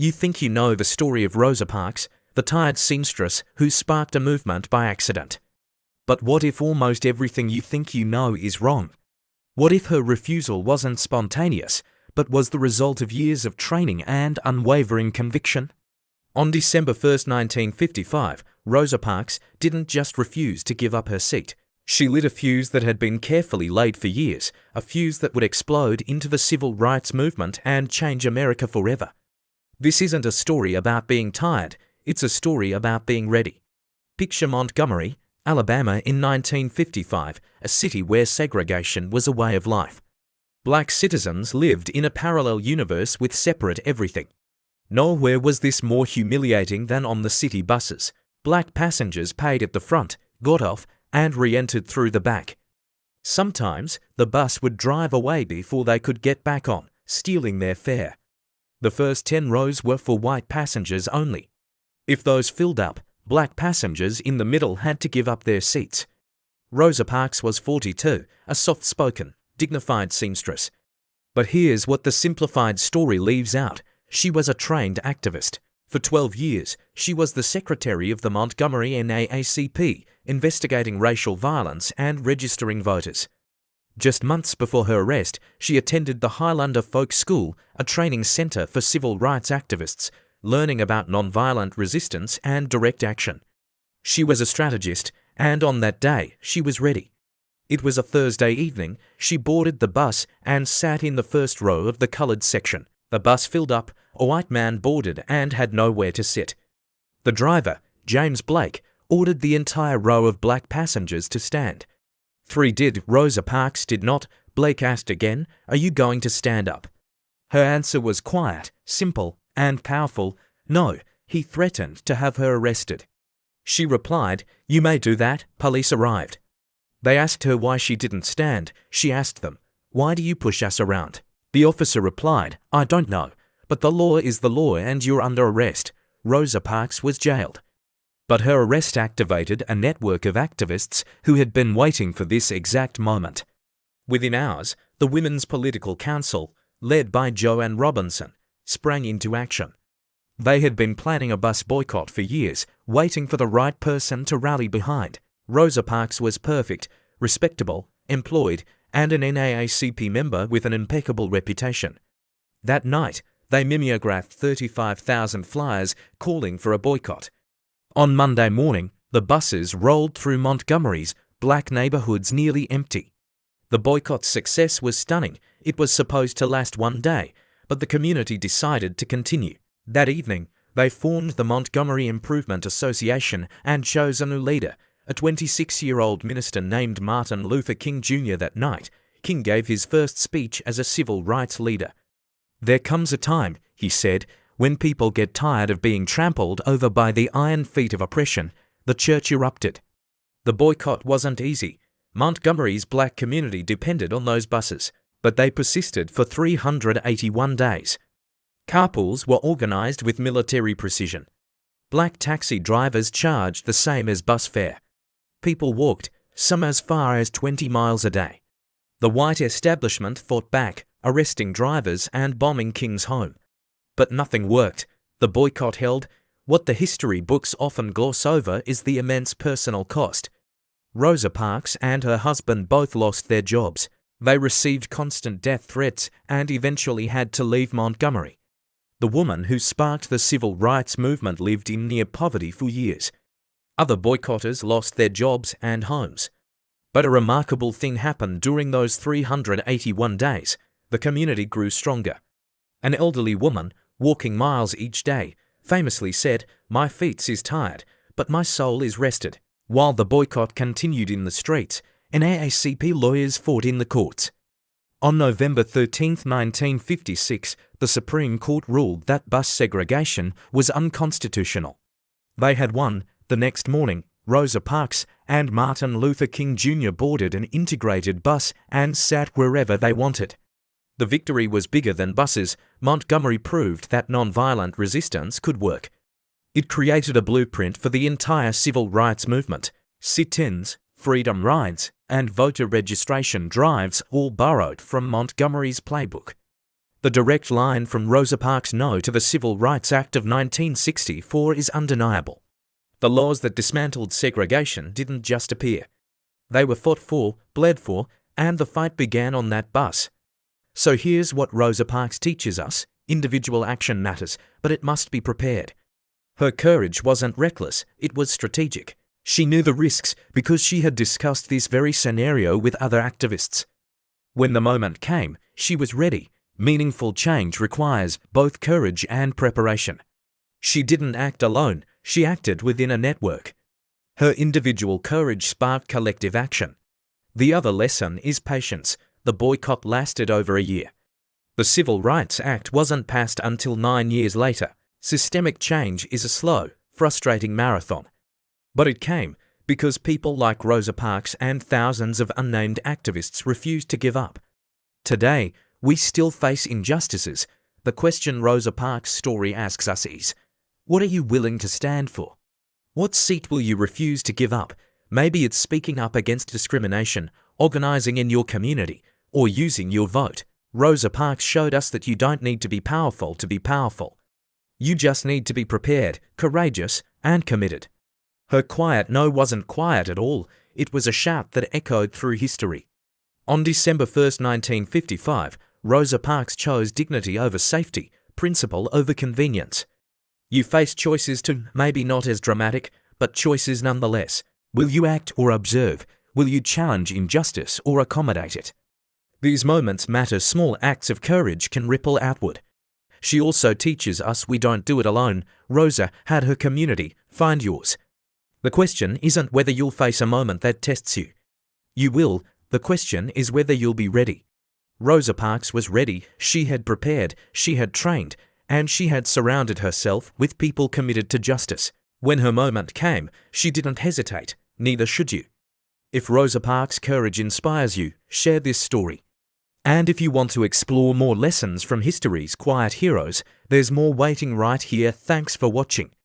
You think you know the story of Rosa Parks, the tired seamstress who sparked a movement by accident. But what if almost everything you think you know is wrong? What if her refusal wasn't spontaneous, but was the result of years of training and unwavering conviction? On December 1, 1955, Rosa Parks didn't just refuse to give up her seat. She lit a fuse that had been carefully laid for years, a fuse that would explode into the civil rights movement and change America forever. This isn't a story about being tired, it's a story about being ready. Picture Montgomery, Alabama in 1955, a city where segregation was a way of life. Black citizens lived in a parallel universe with separate everything. Nowhere was this more humiliating than on the city buses. Black passengers paid at the front, got off, and re-entered through the back. Sometimes, the bus would drive away before they could get back on, stealing their fare. The first 10 rows were for white passengers only. If those filled up, black passengers in the middle had to give up their seats. Rosa Parks was 42, a soft-spoken, dignified seamstress. But here's what the simplified story leaves out. She was a trained activist. For 12 years, she was the secretary of the Montgomery NAACP, investigating racial violence and registering voters. Just months before her arrest, she attended the Highlander Folk School, a training center for civil rights activists, learning about nonviolent resistance and direct action. She was a strategist, and on that day, she was ready. It was a Thursday evening. She boarded the bus and sat in the first row of the colored section. The bus filled up, a white man boarded and had nowhere to sit. The driver, James Blake, ordered the entire row of black passengers to stand. 3 did, Rosa Parks did not. Blake asked again, "Are you going to stand up?" Her answer was quiet, simple, and powerful. No, he threatened to have her arrested. She replied, "You may do that, police arrived." They asked her why she didn't stand. She asked them, "Why do you push us around?" The officer replied, "I don't know, but the law is the law and you're under arrest." Rosa Parks was jailed. But her arrest activated a network of activists who had been waiting for this exact moment. Within hours, the Women's Political Council, led by Joanne Robinson, sprang into action. They had been planning a bus boycott for years, waiting for the right person to rally behind. Rosa Parks was perfect, respectable, employed, and an NAACP member with an impeccable reputation. That night, they mimeographed 35,000 flyers calling for a boycott. On Monday morning, the buses rolled through Montgomery's black neighborhoods nearly empty. The boycott's success was stunning. It was supposed to last one day, but the community decided to continue. That evening, they formed the Montgomery Improvement Association and chose a new leader, a 26-year-old minister named Martin Luther King Jr. That night, King gave his first speech as a civil rights leader. "There comes a time," he said, "when people get tired of being trampled over by the iron feet of oppression." The church erupted. The boycott wasn't easy. Montgomery's black community depended on those buses, but they persisted for 381 days. Carpools were organized with military precision. Black taxi drivers charged the same as bus fare. People walked, some as far as 20 miles a day. The white establishment fought back, arresting drivers and bombing King's home. But nothing worked. The boycott held. What the history books often gloss over is the immense personal cost. Rosa Parks and her husband both lost their jobs. They received constant death threats and eventually had to leave Montgomery. The woman who sparked the civil rights movement lived in near poverty for years. Other boycotters lost their jobs and homes. But a remarkable thing happened during those 381 days. The community grew stronger. An elderly woman, walking miles each day, famously said, "My feet is tired, but my soul is rested." While the boycott continued in the streets, NAACP lawyers fought in the courts. On November 13, 1956, the Supreme Court ruled that bus segregation was unconstitutional. They had won. The next morning, Rosa Parks and Martin Luther King Jr. boarded an integrated bus and sat wherever they wanted. The victory was bigger than buses. Montgomery proved that nonviolent resistance could work. It created a blueprint for the entire civil rights movement. Sit-ins, freedom rides, and voter registration drives all borrowed from Montgomery's playbook. The direct line from Rosa Parks' no to the Civil Rights Act of 1964 is undeniable. The laws that dismantled segregation didn't just appear. They were fought for, bled for, and the fight began on that bus. So here's what Rosa Parks teaches us: individual action matters, but it must be prepared. Her courage wasn't reckless, it was strategic. She knew the risks because she had discussed this very scenario with other activists. When the moment came, she was ready. Meaningful change requires both courage and preparation. She didn't act alone, she acted within a network. Her individual courage sparked collective action. The other lesson is patience. The boycott lasted over a year. The Civil Rights Act wasn't passed until 9 years later. Systemic change is a slow, frustrating marathon. But it came because people like Rosa Parks and thousands of unnamed activists refused to give up. Today, we still face injustices. The question Rosa Parks' story asks us is, what are you willing to stand for? What seat will you refuse to give up? Maybe it's speaking up against discrimination, organizing in your community, or using your vote. Rosa Parks showed us that you don't need to be powerful to be powerful. You just need to be prepared, courageous, and committed. Her quiet no wasn't quiet at all. It was a shout that echoed through history. On December 1, 1955, Rosa Parks chose dignity over safety, principle over convenience. You face choices too, maybe not as dramatic, but choices nonetheless. Will you act or observe? Will you challenge injustice or accommodate it? These moments matter. Small acts of courage can ripple outward. She also teaches us we don't do it alone. Rosa had her community, find yours. The question isn't whether you'll face a moment that tests you. You will. The question is whether you'll be ready. Rosa Parks was ready. She had prepared, she had trained, and she had surrounded herself with people committed to justice. When her moment came, she didn't hesitate. Neither should you. If Rosa Parks' courage inspires you, share this story. And if you want to explore more lessons from history's quiet heroes, there's more waiting right here. Thanks for watching.